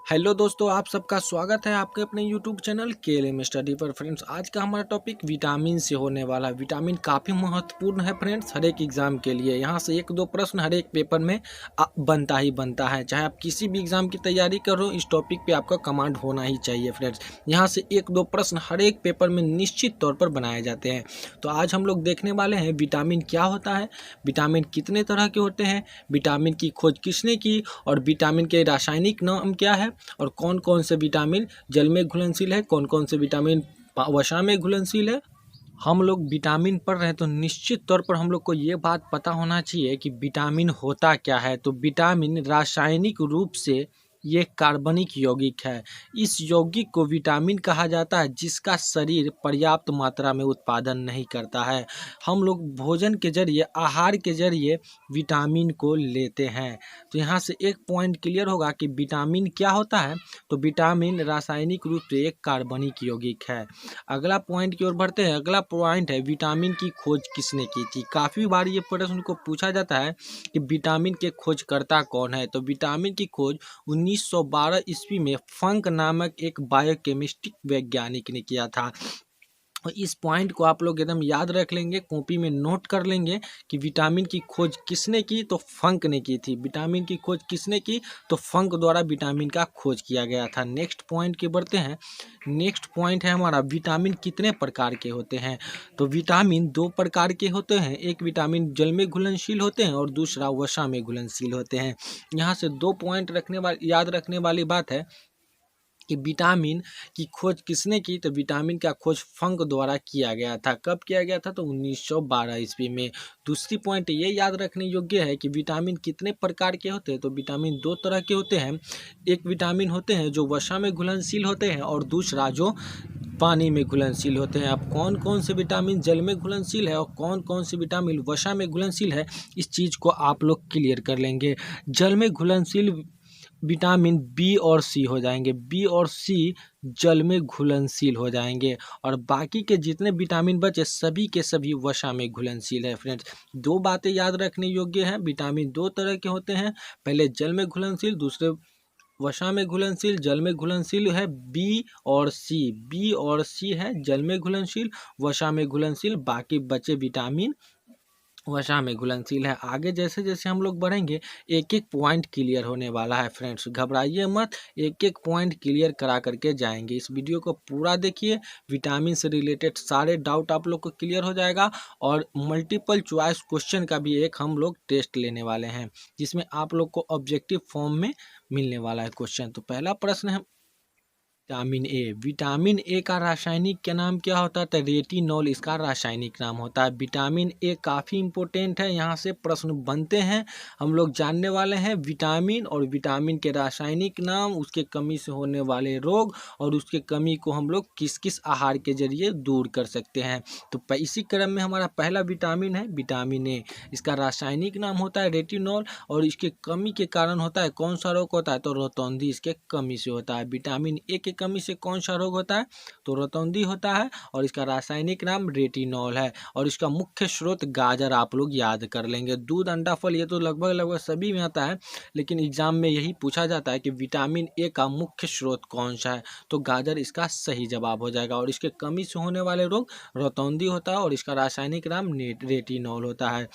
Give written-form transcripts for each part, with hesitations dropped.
Hello दोस्तों, आप सबका स्वागत है आपके अपने यूट्यूब चैनल केएलएम स्टडी पर। फ्रेंड्स, आज का हमारा टॉपिक विटामिन से होने वाला है। विटामिन काफ़ी महत्वपूर्ण है फ्रेंड्स, हर एक एग्जाम के लिए। यहाँ से एक दो प्रश्न हर एक पेपर में बनता ही बनता है। चाहे आप किसी भी एग्जाम की तैयारी कर रहे हो, इस टॉपिक पे आपका कमांड होना ही चाहिए फ्रेंड्स। यहाँ से एक दो प्रश्न हर एक पेपर में निश्चित तौर पर बनाए जाते हैं। तो आज हम लोग देखने वाले हैं विटामिन क्या होता है, विटामिन कितने तरह के होते हैं, विटामिन की खोज किसने की, और विटामिन के रासायनिक नाम क्या है, और कौन कौन से विटामिन जल में घुलनशील है, कौन कौन से विटामिन वसा में घुलनशील है। हम लोग विटामिन पढ़ रहे हैं तो निश्चित तौर पर हम लोग को ये बात पता होना चाहिए कि विटामिन होता क्या है। तो विटामिन रासायनिक रूप से ये कार्बनिक यौगिक है। इस यौगिक को विटामिन कहा जाता है जिसका शरीर पर्याप्त मात्रा में उत्पादन नहीं करता है। हम लोग भोजन के जरिए, आहार के जरिए विटामिन को लेते हैं। तो यहाँ से एक पॉइंट क्लियर होगा कि विटामिन क्या होता है। तो विटामिन रासायनिक रूप से एक कार्बनिक यौगिक है। अगला पॉइंट की ओर बढ़ते हैं। अगला पॉइंट है विटामिन की खोज किसने की थी। काफ़ी बार ये प्रश्न को पूछा जाता है कि विटामिन के खोजकर्ता कौन है। तो विटामिन की खोज 1912 ईस्वी में फंक नामक एक बायोकेमिस्टिक वैज्ञानिक ने किया था। और इस पॉइंट को आप लोग एकदम याद रख लेंगे, कॉपी में नोट कर लेंगे कि विटामिन की खोज किसने की। तो फंक ने की थी। विटामिन की खोज किसने की, तो फंक द्वारा विटामिन का खोज किया गया था। नेक्स्ट पॉइंट की बढ़ते हैं। नेक्स्ट पॉइंट है हमारा विटामिन कितने प्रकार के होते हैं। तो विटामिन दो प्रकार के होते हैं। एक विटामिन जल में घुलनशील होते हैं और दूसरा वसा में घुलनशील होते हैं। यहाँ से दो पॉइंट याद रखने वाली बात है कि विटामिन की खोज किसने की। तो विटामिन का खोज फंक द्वारा किया गया था। कब किया गया था, तो 1912 ईस्वी में। दूसरी पॉइंट ये याद रखने योग्य है कि विटामिन कितने प्रकार के होते हैं। तो विटामिन दो तरह के होते हैं। एक विटामिन होते हैं जो वसा में घुलनशील होते हैं और दूसरा जो पानी में घुलनशील होते हैं। अब कौन कौन से विटामिन जल में घुलनशील है और कौन कौन से विटामिन वसा में घुलनशील है, इस चीज़ को आप लोग क्लियर कर लेंगे। जल में घुलनशील विटामिन बी और सी हो जाएंगे। बी और सी जल में घुलनशील हो जाएंगे और बाकी के जितने विटामिन बचे सभी के सभी वसा में घुलनशील है। फ्रेंड्स, दो बातें याद रखने योग्य हैं। विटामिन दो तरह के होते हैं, पहले जल में घुलनशील, दूसरे वसा में घुलनशील। जल में घुलनशील है बी और सी। बी और सी है जल में घुलनशील, वसा में घुलनशील। बाकी बचे विटामिन वसा में घुलनशील है। आगे जैसे जैसे हम लोग बढ़ेंगे एक एक पॉइंट क्लियर होने वाला है। फ्रेंड्स, घबराइए मत, एक एक पॉइंट क्लियर करा करके जाएंगे। इस वीडियो को पूरा देखिए, विटामिन से रिलेटेड सारे डाउट आप लोग को क्लियर हो जाएगा। और मल्टीपल चॉइस क्वेश्चन का भी एक हम लोग टेस्ट लेने वाले हैं जिसमें आप लोग को ऑब्जेक्टिव फॉर्म में मिलने वाला है क्वेश्चन। तो पहला प्रश्न है विटामिन ए। विटामिन ए का रासायनिक क्या नाम क्या होता है, तो रेटिनॉल इसका रासायनिक नाम होता है। विटामिन ए काफ़ी इंपॉर्टेंट है, यहाँ से प्रश्न बनते हैं। हम लोग जानने वाले हैं विटामिन और विटामिन के रासायनिक नाम, उसके कमी से होने वाले रोग और उसके कमी को हम लोग किस किस आहार के जरिए दूर कर सकते हैं। तो इसी क्रम में हमारा पहला विटामिन है विटामिन ए। इसका रासायनिक नाम होता है रेटिनॉल और इसके कमी के कारण होता है, कौन सा रोग होता है, तो रोतौंधी इसके कमी से होता है। विटामिन ए के कमी से कौन सा रोग होता है, तो रोतौंधी होता है और इसका रासायनिक नाम रेटिनॉल है। और इसका मुख्य स्रोत गाजर आप लोग याद कर लेंगे। दूध, अंडा, फल ये तो लगभग लगभग सभी में आता है, लेकिन एग्जाम में यही पूछा जाता है कि विटामिन ए का मुख्य स्रोत कौन सा है, तो गाजर इसका सही जवाब हो जाएगा। और इसके कमी से होने वाले रोग रोतौंधी होता है और इसका रासायनिक नाम रेटिनॉल होता है।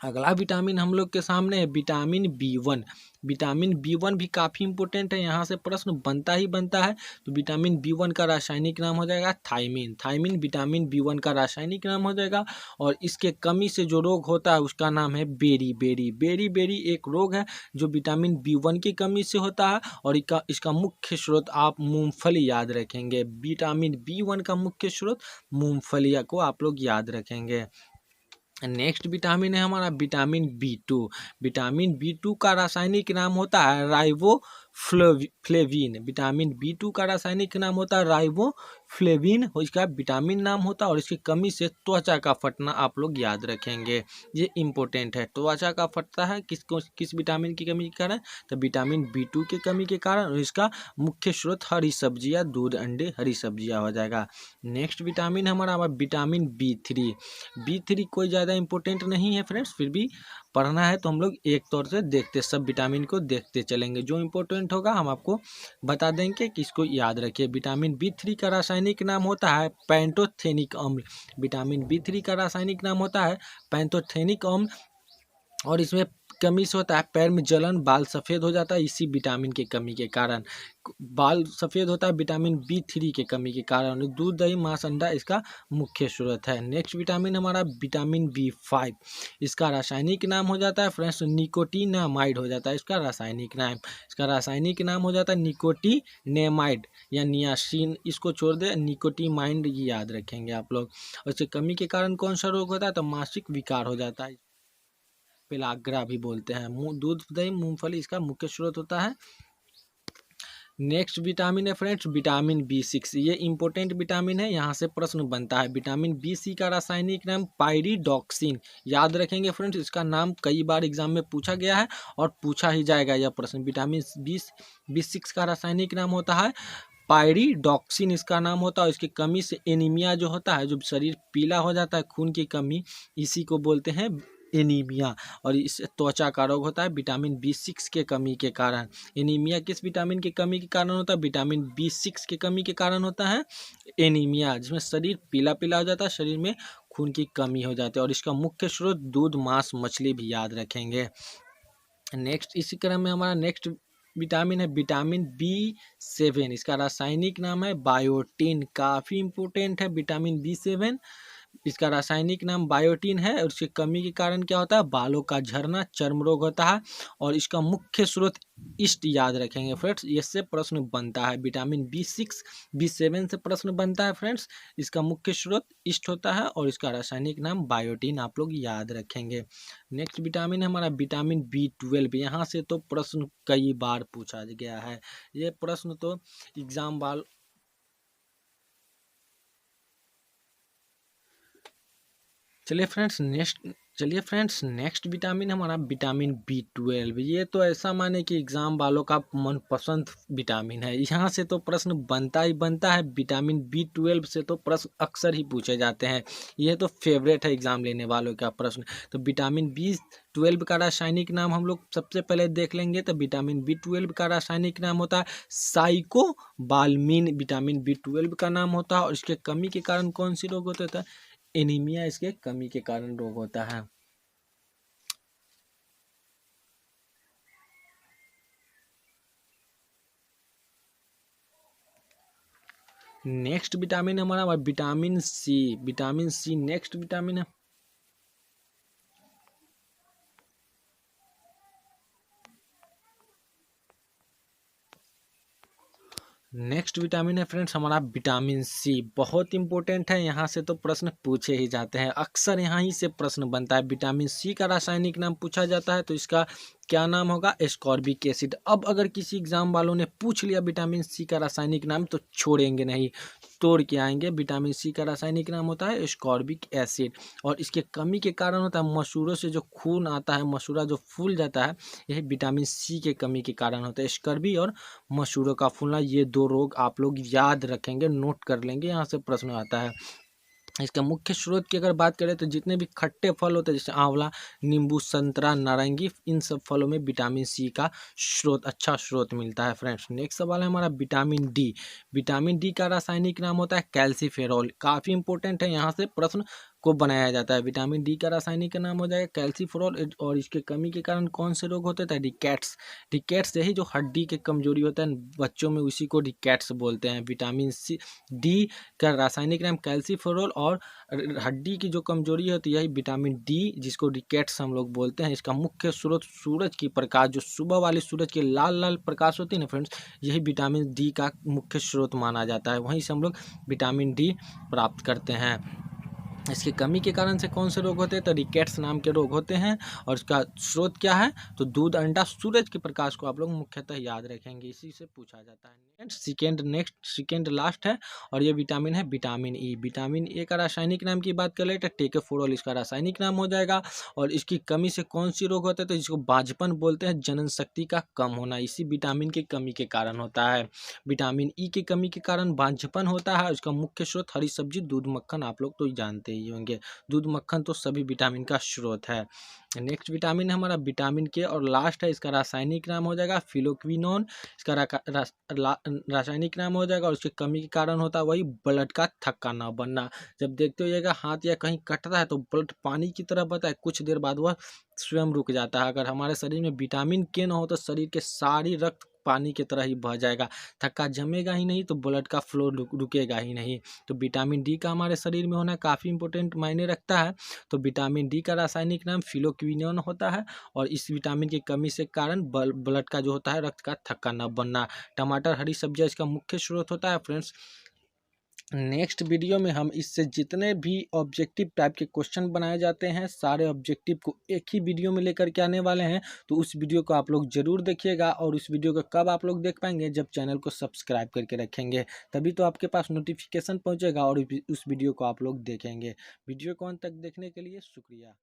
अगला विटामिन हम लोग के सामने है विटामिन बी1। विटामिन बी1 भी काफ़ी इंपॉर्टेंट है, यहाँ से प्रश्न बनता ही बनता है। तो विटामिन बी1 का रासायनिक नाम हो जाएगा थायमिन। थायमिन विटामिन बी1 का रासायनिक नाम हो जाएगा। और इसके कमी से जो रोग होता है उसका नाम है बेरी बेरी। बेरी बेरी एक रोग है जो विटामिन बी1 की कमी से होता है और इसका मुख्य स्रोत आप मूंगफली याद रखेंगे। विटामिन बी1 का मुख्य स्रोत मूंगफली को आप लोग याद रखेंगे। नेक्स्ट विटामिन है हमारा विटामिन बी2। विटामिन बी2 का रासायनिक नाम होता है राइबोफ्लेविन। विटामिन बी2 का रासायनिक नाम होता है राइबोफ्लेविन, इसका विटामिन नाम होता है। और इसकी कमी से त्वचा का फटना आप लोग याद रखेंगे, ये इंपॉर्टेंट है। त्वचा का फटता है किस विटामिन की कमी के कारण, तो विटामिन बी2 की कमी के कारण। और इसका मुख्य स्रोत हरी सब्जियां, दूध, अंडे, हरी सब्जियां हो जाएगा। नेक्स्ट विटामिन हमारा विटामिन बी3। बी3 कोई ज़्यादा इंपॉर्टेंट नहीं है फ्रेंड्स, फिर भी पढ़ना है तो हम लोग एक तौर से देखते, सब विटामिन को देखते चलेंगे। जो इम्पोर्टेंट होगा हम आपको बता देंगे कि इसको याद रखिए। विटामिन B3 का रासायनिक नाम होता है पैंटोथेनिक अम्ल। विटामिन B3 का रासायनिक नाम होता है पैंटोथेनिक अम्ल। और इसमें कमी से होता है पैर में जलन, बाल सफ़ेद हो जाता है इसी विटामिन की कमी के कारण। बाल सफ़ेद होता है विटामिन B3 के कमी के कारण। दूध, दही, मांस, अंडा इसका मुख्य स्रोत है। नेक्स्ट विटामिन हमारा विटामिन B5। इसका रासायनिक नाम हो जाता है फ्रेंड्स निकोटिनामाइड हो जाता है इसका रासायनिक नाम। इसका रासायनिक नाम हो जाता है निकोटिनेमाइड या नियासिन। इसको छोड़ दे, निकोटिमाइड याद रखेंगे आप लोग। और इसकी कमी के कारण कौन सा रोग होता है? तो मासिक विकार हो जाता है, पेलाग्रा भी बोलते हैं। दूध, दही, मूंगफली इसका मुख्य स्रोत होता है। नेक्स्ट विटामिन है फ्रेंड्स विटामिन B6। ये इंपॉर्टेंट विटामिन है, यहाँ से प्रश्न बनता है। विटामिन B6 का रासायनिक नाम पायरिडॉक्सिन। याद रखेंगे फ्रेंड्स, इसका नाम कई बार एग्जाम में पूछा गया है और पूछा ही जाएगा यह प्रश्न। विटामिन B6 का रासायनिक नाम होता है पायरिडॉक्सिन इसका नाम होता है। और इसकी कमी से एनीमिया जो होता है, जो शरीर पीला हो जाता है, खून की कमी, इसी को बोलते हैं एनीमिया। और इस त्वचा का रोग होता है विटामिन B6 के कमी के कारण। एनीमिया किस विटामिन की कमी के कारण होता है? विटामिन B6 के कमी के कारण होता है एनीमिया, जिसमें शरीर पीला पीला हो जाता है, शरीर में खून की कमी हो जाती है। और इसका मुख्य स्रोत दूध, मांस, मछली भी याद रखेंगे। नेक्स्ट इसी क्रम में हमारा नेक्स्ट विटामिन है विटामिन B7। इसका रासायनिक नाम है बायोटिन। काफ़ी इंपॉर्टेंट है विटामिन B7। इसका रासायनिक नाम बायोटिन है। और इसकी कमी के कारण क्या होता है? बालों का झड़ना, चर्म रोग होता है। और इसका मुख्य स्रोत ईस्ट याद रखेंगे फ्रेंड्स, इससे प्रश्न बनता है। विटामिन B6 B7 से प्रश्न बनता है फ्रेंड्स। इसका मुख्य स्रोत ईस्ट होता है और इसका रासायनिक नाम बायोटिन आप लोग याद रखेंगे। नेक्स्ट विटामिन है हमारा विटामिन B12। यहाँ से तो प्रश्न कई बार पूछा गया है। ये प्रश्न तो एग्जाम वाल चलिए फ्रेंड्स नेक्स्ट विटामिन हमारा विटामिन B12। ये तो ऐसा माने कि एग्जाम वालों का मनपसंद विटामिन है। यहाँ से तो प्रश्न बनता ही बनता है। विटामिन B12 से तो प्रश्न अक्सर ही पूछे जाते हैं। ये तो फेवरेट है एग्जाम लेने वालों का प्रश्न। तो विटामिन B12 का रासायनिक नाम हम लोग सबसे पहले देख लेंगे। तो विटामिन B12 का रासायनिक नाम होता है साइकोबाल्मिन। विटामिन B12 का नाम होता है। और इसके कमी के कारण कौन सी रोग होता है? एनीमिया इसके कमी के कारण रोग होता है। नेक्स्ट विटामिन हमारा विटामिन सी। नेक्स्ट विटामिन है फ्रेंड्स हमारा विटामिन C। बहुत इंपॉर्टेंट है, यहाँ से तो प्रश्न पूछे ही जाते हैं। अक्सर यहाँ ही से प्रश्न बनता है। विटामिन C का रासायनिक नाम पूछा जाता है तो इसका क्या नाम होगा? Ascorbic acid. अब अगर किसी एग्जाम वालों ने पूछ लिया विटामिन C का रासायनिक नाम तो छोड़ेंगे नहीं, तोड़ के आएंगे। विटामिन C का रासायनिक नाम होता है एस्कॉर्बिक एसिड। और इसके कमी के कारण होता है मसूड़ों से जो खून आता है, मसूड़ा जो फूल जाता है, यही विटामिन C के कमी के कारण होता है। स्कर्वी और मसूड़ों का फूलना, ये दो रोग आप लोग याद रखेंगे, नोट कर लेंगे, यहाँ से प्रश्न आता है। इसका मुख्य स्रोत की अगर बात करें तो जितने भी खट्टे फल होते हैं जैसे आंवला, नींबू, संतरा, नारंगी, इन सब फलों में विटामिन C का स्रोत, अच्छा स्रोत मिलता है फ्रेंड्स। नेक्स्ट सवाल है हमारा विटामिन D। विटामिन D का रासायनिक नाम होता है कैल्सीफेरॉल। काफ़ी इंपॉर्टेंट है, यहाँ से प्रश्न को बनाया जाता है। विटामिन D का रासायनिक नाम हो जाएगा कैल्सीफेरॉल। और इसके कमी के कारण कौन से रोग होते हैं? रिकेट्स यही जो हड्डी के कमजोरी होता है बच्चों में, उसी को रिकेट्स बोलते हैं। विटामिन D का रासायनिक नाम कैल्सीफेरॉल। और हड्डी की जो कमजोरी होती है यही विटामिन D, जिसको रिकेट्स हम लोग बोलते हैं। इसका मुख्य स्रोत सूरज की प्रकाश, जो सुबह वाली सूरज की लाल लाल प्रकाश होती है ना फ्रेंड्स, यही विटामिन D का मुख्य स्रोत माना जाता है। वहीं से हम लोग विटामिन D प्राप्त करते हैं। इसकी कमी के कारण से कौन से रोग होते हैं? तो रिकेट्स नाम के रोग होते हैं। और इसका स्रोत क्या है? तो दूध, अंडा, सूरज के प्रकाश को आप लोग मुख्यतः याद रखेंगे, इसी से पूछा जाता है। नेक्स्ट सेकेंड लास्ट है और ये विटामिन है विटामिन E। विटामिन E का रासायनिक नाम की बात कर ले तो टेकोफोरॉल इसका रासायनिक नाम हो जाएगा। और इसकी कमी से कौन सी रोग होता है? तो जिसको बांझपन बोलते हैं, जनन शक्ति का कम होना, इसी विटामिन की कमी के कारण होता है। विटामिन E की कमी के कारण बांझपन होता है। उसका मुख्य स्रोत हरी सब्जी, दूध, मक्खन आप लोग तो जानते ही ही होंगे। दूध मक्खन तो सभी विटामिन का स्रोत है। नेक्स्ट विटामिन है हमारा विटामिन के और लास्ट है, इसका रासायनिक नाम हो जाएगा फिलोक्विनोन। इसका रासायनिक नाम हो जाएगा और उसकी कमी के कारण होता है वही ब्लड का थक्का ना बनना। जब देखते होइएगा हाथ या कहीं कटता है तो ब्लड पानी की तरह बहता है, कुछ देर बाद वह स्वयं रुक जाता है। अगर हमारे शरीर में विटामिन के ना हो तो शरीर के सारी रक्त पानी की तरह ही बह जाएगा, थक्का जमेगा ही नहीं तो ब्लड का फ्लो रुकेगा ही नहीं। तो विटामिन डी का हमारे शरीर में होना काफ़ी इंपॉर्टेंट मायने रखता है। तो विटामिन डी का रासायनिक नाम फिलोक्विनोन होता है और इस विटामिन की कमी से कारण ब्लड का जो होता है रक्त का थक्का न बनना। टमाटर हरी सब्जियां इसका मुख्य स्रोत होता है फ्रेंड्स। नेक्स्ट वीडियो में हम इससे जितने भी ऑब्जेक्टिव टाइप के क्वेश्चन बनाए जाते हैं सारे ऑब्जेक्टिव को एक ही वीडियो में लेकर के आने वाले हैं। तो उस वीडियो को आप लोग जरूर देखिएगा और उस वीडियो को कब आप लोग देख पाएंगे, जब चैनल को सब्सक्राइब करके रखेंगे, तभी तो आपके पास नोटिफिकेशन पहुंचेगा और उस वीडियो को आप लोग देखेंगे। वीडियो को अंत तक देखने के लिए शुक्रिया।